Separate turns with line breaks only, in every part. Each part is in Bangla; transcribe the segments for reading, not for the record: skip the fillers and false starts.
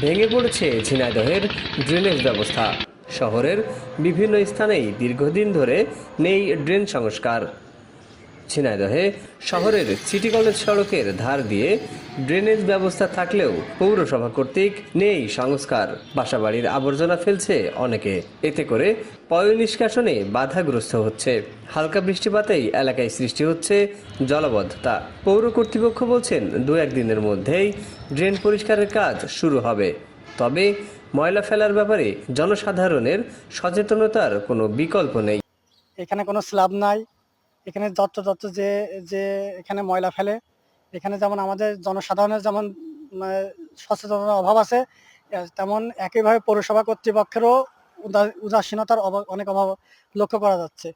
ভেঙে পড়েছে ঝিনাইদহের ড্রেনেজ ব্যবস্থা। শহরের বিভিন্ন স্থানেই দীর্ঘদিন ধরে নেই ড্রেন সংস্কার। ঝিনাইদহে শহরের সিটি কলেজ সড়কের ধার দিয়ে ড্রেনেজ ব্যবস্থা থাকলেও পৌরসভা কর্তৃক নেই সংস্কার। বাসাবাড়ির আবর্জনা ফেলছে অনেকে, এতে করে পয় নিষ্কাশনে বাধাগ্রস্ত হচ্ছে। হালকা বৃষ্টিপাতেই এলাকায় সৃষ্টি হচ্ছে জলাবদ্ধতা। পৌর কর্তৃপক্ষ বলছেন 2-1 দিনের মধ্যেই ড্রেন পরিষ্কারের কাজ শুরু হবে। তবে ময়লা ফেলার ব্যাপারে জনসাধারণের সচেতনতার কোনো বিকল্প নেই।
এখানে কোনো স্ল্যাব নাই। এখানে যত্র যে যে এখানে ময়লা ফেলে, এখানে যেমন আমাদের জনসাধারণের যেমন সচেতনতার অভাব আছে, তেমন একইভাবে পৌরসভা কর্তৃপক্ষেরও উদাসীনতার অনেক অভাব লক্ষ্য করা যাচ্ছে।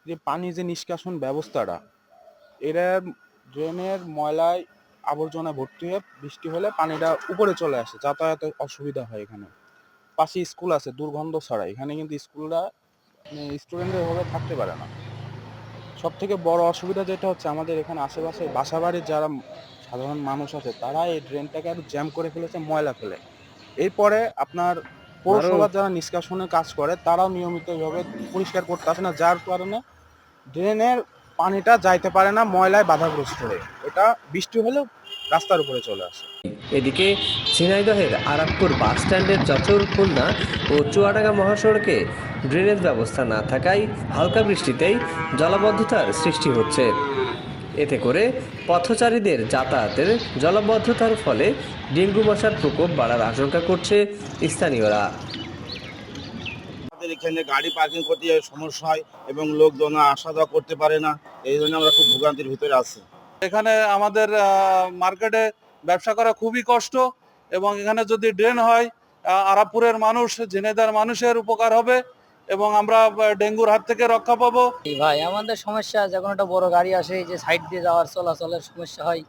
যে পানি যে নিষ্কাশন ব্যবস্থাটা, এরা ড্রেনের ময়লায় আবর্জনা ভর্তি হয়ে বৃষ্টি হলে পানিটা উপরে চলে আসে, যাতায়াতের অসুবিধা হয়। এখানে পাশে স্কুল আছে, দুর্গন্ধ ছড়ায়। এখানে কিন্তু স্কুলরা স্টুডেন্টরা এভাবে থাকতে পারে না। সব থেকে বড় অসুবিধা যেটা হচ্ছে, আমাদের এখানে আশেপাশে বাসাবাড়ির যারা সাধারণ মানুষ আছে, তারা এই ড্রেনটাকে আরো জ্যাম করে ফেলেছে ময়লা ফেলে। এরপরে আপনার পৌরসভার যারা নিষ্কাশনের কাজ করে, তারাও নিয়মিতভাবে পরিষ্কার করতে আসে না, যার কারণে ড্রেনের পানিটা যাইতে পারে না, ময়লায় বাধাগ্রস্ত হয়ে এটা বৃষ্টি হলেও রাস্তার উপরে চলে আসে।
এদিকে ঝিনাইদহের আরাকপুর বাস স্ট্যান্ডের চচর, খুলনা ও চুয়াডাঙ্গা মহাসড়কে ড্রেনেজ ব্যবস্থা না থাকায় হালকা বৃষ্টিতেই জলাবদ্ধতার সৃষ্টি হচ্ছে। এতে করে পথচারীদের যাতায়াতের জলাবদ্ধতার ফলে ডেঙ্গু মশার প্রকোপ বাড়ার আশঙ্কা করছে স্থানীয়রা।
আমাদের এখানে গাড়ি পার্কিং করতে সমস্যা হয় এবং লোকজন আসা যাওয়া করতে পারে না, এই জন্য আমরা খুব ভোগান্তির ভিতরে আছি।
এখানে আমাদের মার্কেটে ব্যবসা করা খুবই কষ্ট, এবং এখানে যদি ড্রেন হয়, আরাপুরের মানুষ, ঝিনাইদহের মানুষের উপকার হবে এবং আমরা ডেঙ্গুর হাত থেকে রক্ষা পাবো।
ভাই আমাদের সমস্যা, যখন একটা বড় গাড়ি আসে, এই যে সাইড দিয়ে যাওয়ার চলাচলের সমস্যা হয়।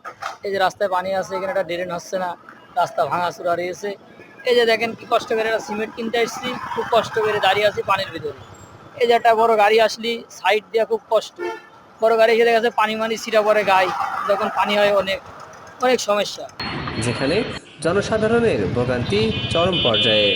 এই যে রাস্তায় পানি আছে, এখানে একটা ড্রেন হচ্ছে না, রাস্তা ভাঙাচুরা রয়েছে। এই যে দেখেন কি কষ্ট করে একটা সিমেন্ট কিনতে আসছি, খুব কষ্ট করে দাঁড়িয়ে আছি পানির ভিতরে। এই যে একটা বড় গাড়ি আসলি সাইড দিয়ে খুব কষ্ট, বড় গাড়ি এসে দেখা যাচ্ছে পানি ছিটা পড়ে গায়ে, যখন পানি হয় অনেক অনেক সমস্যা,
যেখানে জনসাধারণের ভোগান্তি চরম পর্যায়ে।